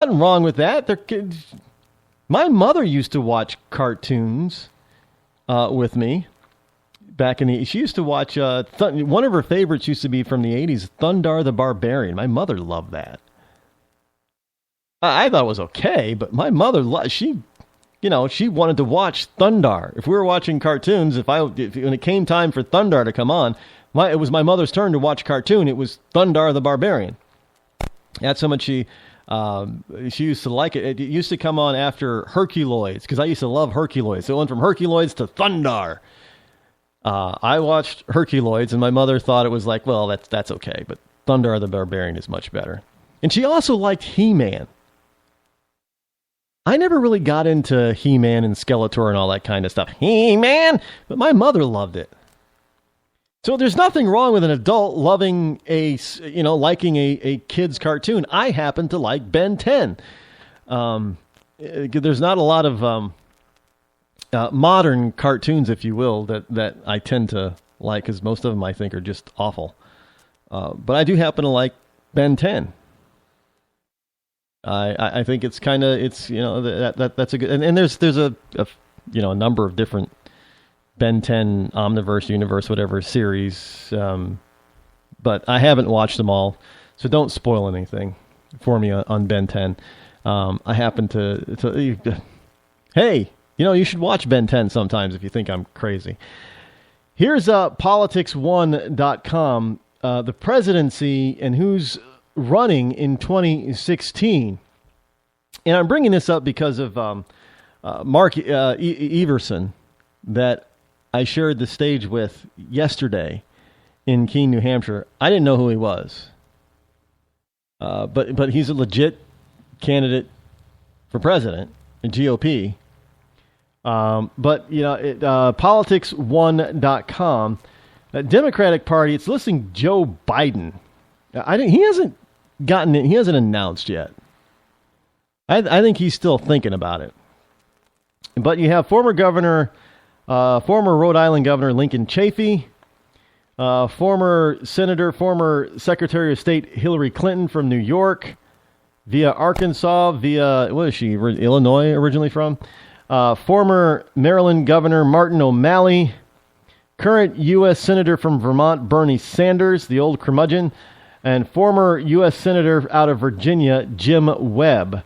Nothing wrong with that. My mother used to watch cartoons with me back in the. She used to watch. One of her favorites used to be from the '80s, Thundar the Barbarian. My mother loved that. I thought it was okay, but my mother, she wanted to watch Thundar. If we were watching cartoons, when it came time for Thundar to come on, it was my mother's turn to watch cartoon. It was Thundar the Barbarian. That's how much she used to like it. It used to come on after Herculoids, because I used to love Herculoids. So it went from Herculoids to Thundar. I watched Herculoids, and my mother thought it was like, well, that's okay, but Thundar the Barbarian is much better. And she also liked He-Man. I never really got into He-Man and Skeletor and all that kind of stuff. He-Man! But my mother loved it. So there's nothing wrong with an adult liking a kid's cartoon. I happen to like Ben 10. There's not a lot of modern cartoons, if you will, that I tend to like, because most of them I think are just awful. But I do happen to like Ben 10. I think it's kind of, that's a good, and there's a number of different Ben 10 Omniverse, Universe, whatever series, but I haven't watched them all, so don't spoil anything for me on Ben 10. I happen to hey, you should watch Ben 10 sometimes if you think I'm crazy. Here's politics1.com, the presidency and who's running in 2016. And I'm bringing this up because of Mark Everson that I shared the stage with yesterday in Keene, New Hampshire. I didn't know who he was. But he's a legit candidate for president in GOP. Politics1.com, Democratic Party, it's listing Joe Biden. He hasn't announced yet. I think he's still thinking about it. But you have former Rhode Island Governor Lincoln Chafee, former Secretary of State Hillary Clinton from New York, via Arkansas, what is she, Illinois originally from? Former Maryland Governor Martin O'Malley, current U.S. Senator from Vermont Bernie Sanders, the old curmudgeon, and former U.S. Senator out of Virginia Jim Webb.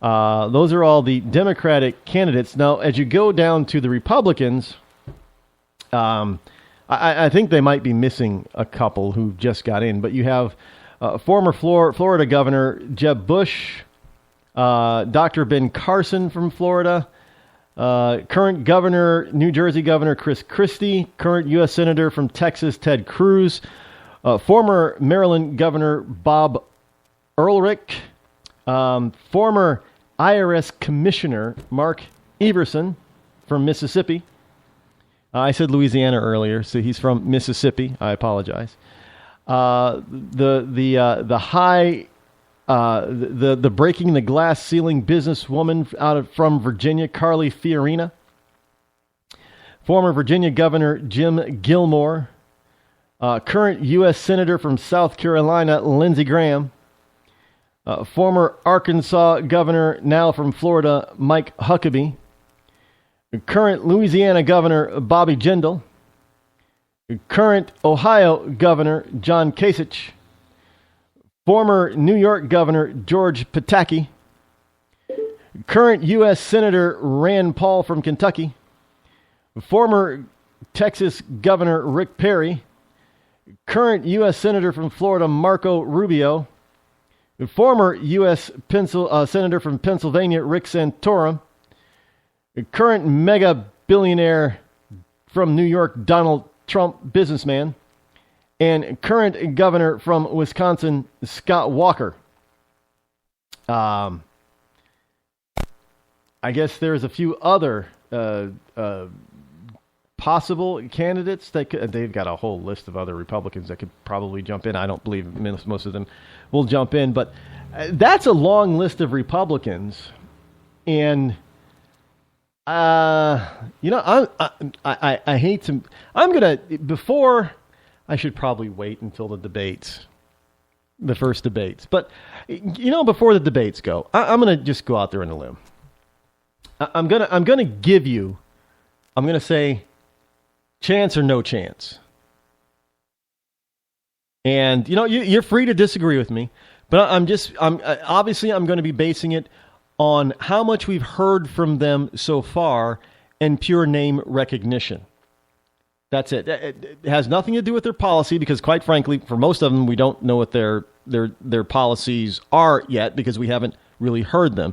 Those are all the Democratic candidates. Now, as you go down to the Republicans, I think they might be missing a couple who just got in, but you have former Florida Governor Jeb Bush, Dr. Ben Carson from Florida, current New Jersey Governor Chris Christie, current U.S. Senator from Texas Ted Cruz, former Maryland Governor Bob Ehrlich, former IRS Commissioner Mark Everson from Mississippi. I said Louisiana earlier, so he's from Mississippi. I apologize. The breaking the glass ceiling businesswoman from Virginia, Carly Fiorina. Former Virginia Governor Jim Gilmore. Current U.S. Senator from South Carolina, Lindsey Graham. Former Arkansas Governor, now from Florida, Mike Huckabee. Current Louisiana Governor, Bobby Jindal. Current Ohio Governor, John Kasich. Former New York Governor, George Pataki. Current U.S. Senator, Rand Paul from Kentucky. Former Texas Governor, Rick Perry. Current U.S. Senator from Florida, Marco Rubio. Former U.S. Senator from Pennsylvania, Rick Santorum. Current mega billionaire from New York, Donald Trump, businessman. And current governor from Wisconsin, Scott Walker. I guess there's a few other possible candidates they've got a whole list of other Republicans that could probably jump in. I don't believe most of them will jump in, but that's a long list of Republicans. And I hate to. I should probably wait until the debates the first debates. But, before the debates go, I'm going to just go out there on a limb. I'm going to say chance or no chance. And, you're free to disagree with me, but I'm going to be basing it on how much we've heard from them so far and pure name recognition. That's it. It has nothing to do with their policy because, quite frankly, for most of them, we don't know what their policies are yet because we haven't really heard them.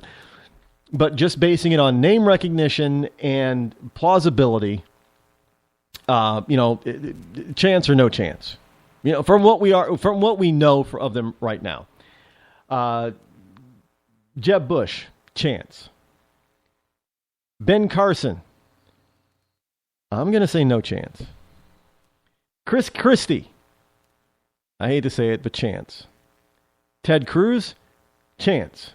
But just basing it on name recognition and plausibility, chance or no chance. From what we know of them right now. Jeb Bush, chance. Ben Carson, I'm going to say no chance. Chris Christie, I hate to say it, but chance. Ted Cruz, chance.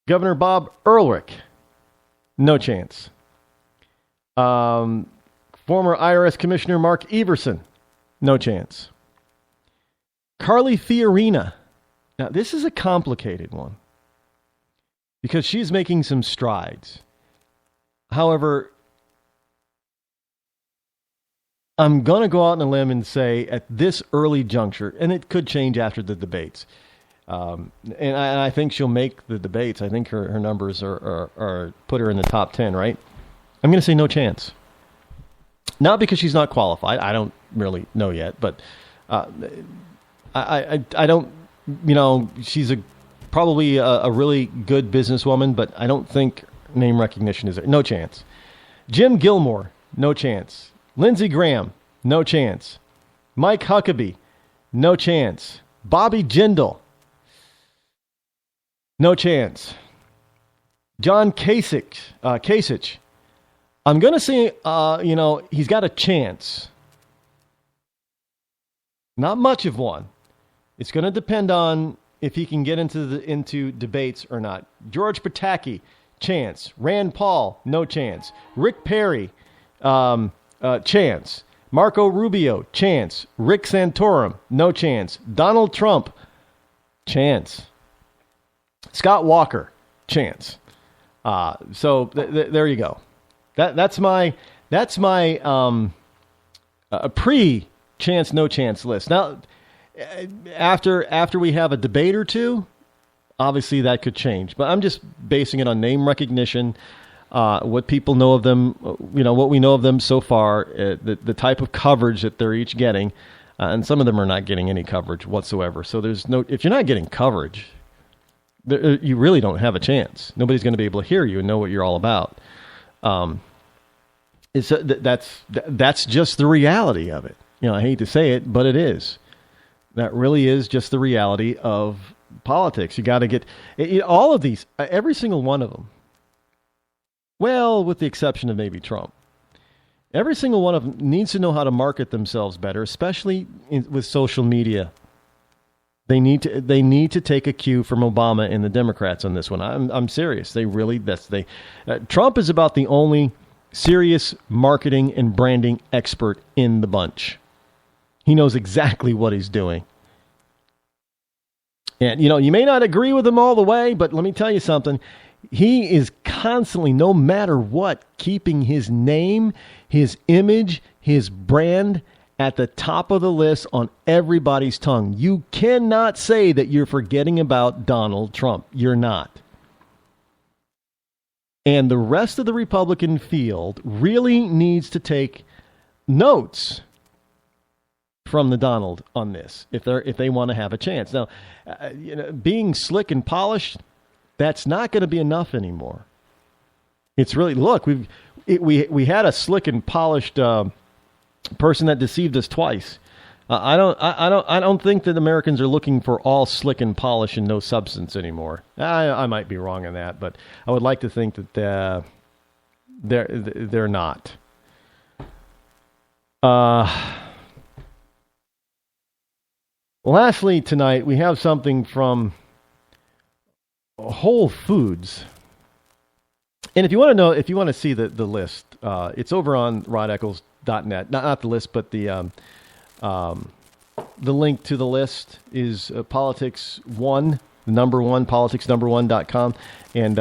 Governor Bob Ehrlich, no chance. Former IRS Commissioner Mark Everson, no chance. Carly Fiorina. Now, this is a complicated one because she's making some strides. However, I'm going to go out on a limb and say at this early juncture, and it could change after the debates, and I think she'll make the debates. I think her numbers are put her in the top 10, right? I'm going to say no chance. Not because she's not qualified. I don't really know yet, but I don't, she's probably a really good businesswoman, but I don't think name recognition is there. No chance. Jim Gilmore, no chance. Lindsey Graham, no chance. Mike Huckabee, no chance. Bobby Jindal, no chance. John Kasich, I'm going to say, he's got a chance. Not much of one. It's going to depend on if he can get into debates or not. George Pataki, chance. Rand Paul, no chance. Rick Perry, chance. Marco Rubio, chance. Rick Santorum, no chance. Donald Trump, chance. Scott Walker, chance. So there you go. That's my pre-chance, no chance list. Now, after we have a debate or two, obviously that could change. But I'm just basing it on name recognition, what people know of them, what we know of them so far, the type of coverage that they're each getting, and some of them are not getting any coverage whatsoever. So if you're not getting coverage, you really don't have a chance. Nobody's going to be able to hear you and know what you're all about. That's just the reality of it. I hate to say it, but it is. That really is just the reality of politics. You got to get all of these, every single one of them. Well, with the exception of maybe Trump. Every single one of them needs to know how to market themselves better, especially with social media. They need to take a cue from Obama and the Democrats on this one. I'm serious. Trump is about the only serious marketing and branding expert in the bunch. He knows exactly what he's doing. And, you may not agree with him all the way, but let me tell you something. He is constantly, no matter what, keeping his name, his image, his brand at the top of the list on everybody's tongue. You cannot say that you're forgetting about Donald Trump. You're not. And the rest of the Republican field really needs to take notes from the Donald on this if they want to have a chance. Now, being slick and polished, that's not going to be enough anymore. It's really, look, we had a slick and polished person that deceived us twice. I don't think that Americans are looking for all slick and polish and no substance anymore. I might be wrong on that, but I would like to think that they're not. Lastly, tonight we have something from Whole Foods. And if you want to see the list, it's over on rodeccles.net. Not the list, but the the link to the list is Politics One, number one, politicsnumber1.com, and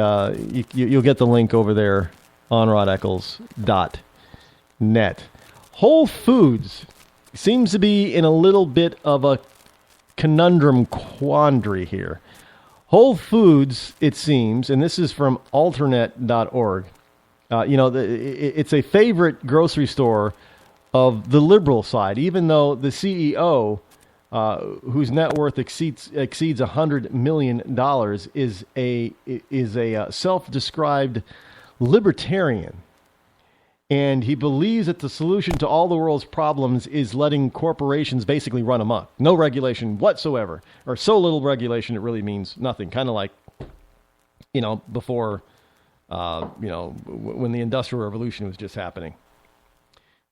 you'll get the link over there on rodeccles.net. Whole Foods seems to be in a little bit of a conundrum quandary here. Whole Foods, it seems, and this is from alternate.org, it's a favorite grocery store of the liberal side, even though the CEO, whose net worth exceeds $100 million, is a self-described libertarian. And he believes that the solution to all the world's problems is letting corporations basically run amok. No regulation whatsoever, or so little regulation it really means nothing. Kind of like, before, when the Industrial Revolution was just happening.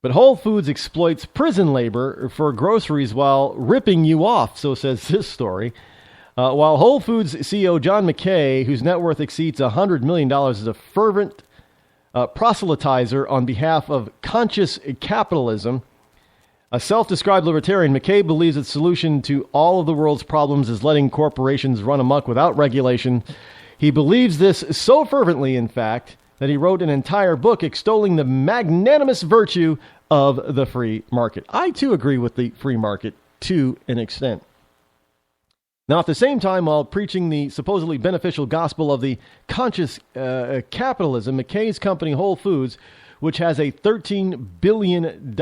But Whole Foods exploits prison labor for groceries while ripping you off, so says this story. While Whole Foods CEO John McKay, whose net worth exceeds $100 million, is a fervent proselytizer on behalf of conscious capitalism, a self-described libertarian, McKay believes that the solution to all of the world's problems is letting corporations run amok without regulation. He believes this so fervently, in fact, that he wrote an entire book extolling the magnanimous virtue of the free market. I, too, agree with the free market to an extent. Now, at the same time, while preaching the supposedly beneficial gospel of the conscious capitalism, McKay's company Whole Foods, which has a $13 billion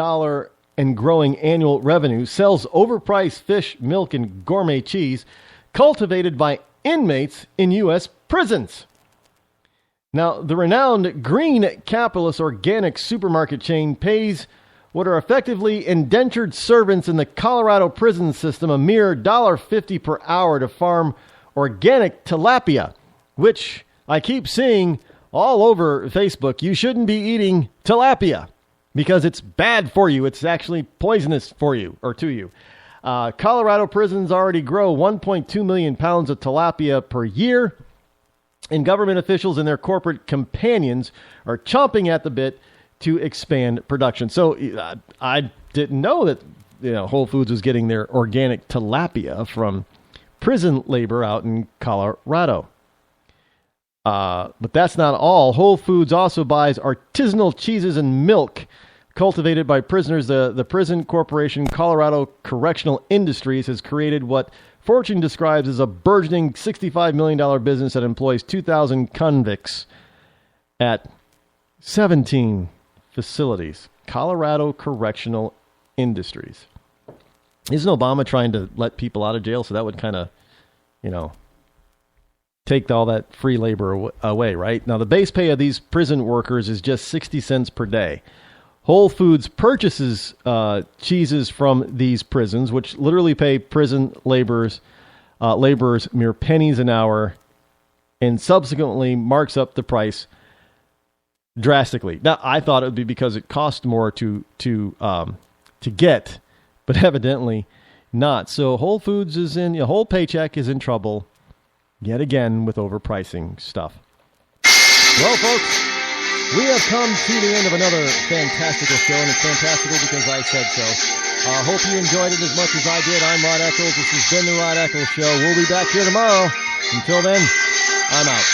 and growing annual revenue, sells overpriced fish, milk, and gourmet cheese cultivated by inmates in U.S. prisons. Now, the renowned green capitalist organic supermarket chain pays what are effectively indentured servants in the Colorado prison system a mere $1.50 per hour to farm organic tilapia, which I keep seeing all over Facebook. You shouldn't be eating tilapia because it's bad for you. It's actually poisonous for you or to you. Colorado prisons already grow 1.2 million pounds of tilapia per year, and government officials and their corporate companions are chomping at the bit to expand production. So I didn't know that Whole Foods was getting their organic tilapia from prison labor out in Colorado. But that's not all. Whole Foods also buys artisanal cheeses and milk cultivated by prisoners. The prison corporation Colorado Correctional Industries has created what Fortune describes as a burgeoning $65 million business that employs 2,000 convicts at 17 facilities. Colorado Correctional Industries. Isn't Obama trying to let people out of jail? So that would kind of, take all that free labor away, right? Now, the base pay of these prison workers is just 60 cents per day. Whole Foods purchases cheeses from these prisons, which literally pay prison laborers mere pennies an hour, and subsequently marks up the price drastically. Now, I thought it would be because it cost more to get, but evidently not. So Whole Foods is Whole Paycheck is in trouble yet again with overpricing stuff. Well, folks, we have come to the end of another fantastical show, and it's fantastical because I said so. Hope you enjoyed it as much as I did. I'm Rod Eccles. This has been the Rod Eccles Show. We'll be back here tomorrow. Until then, I'm out.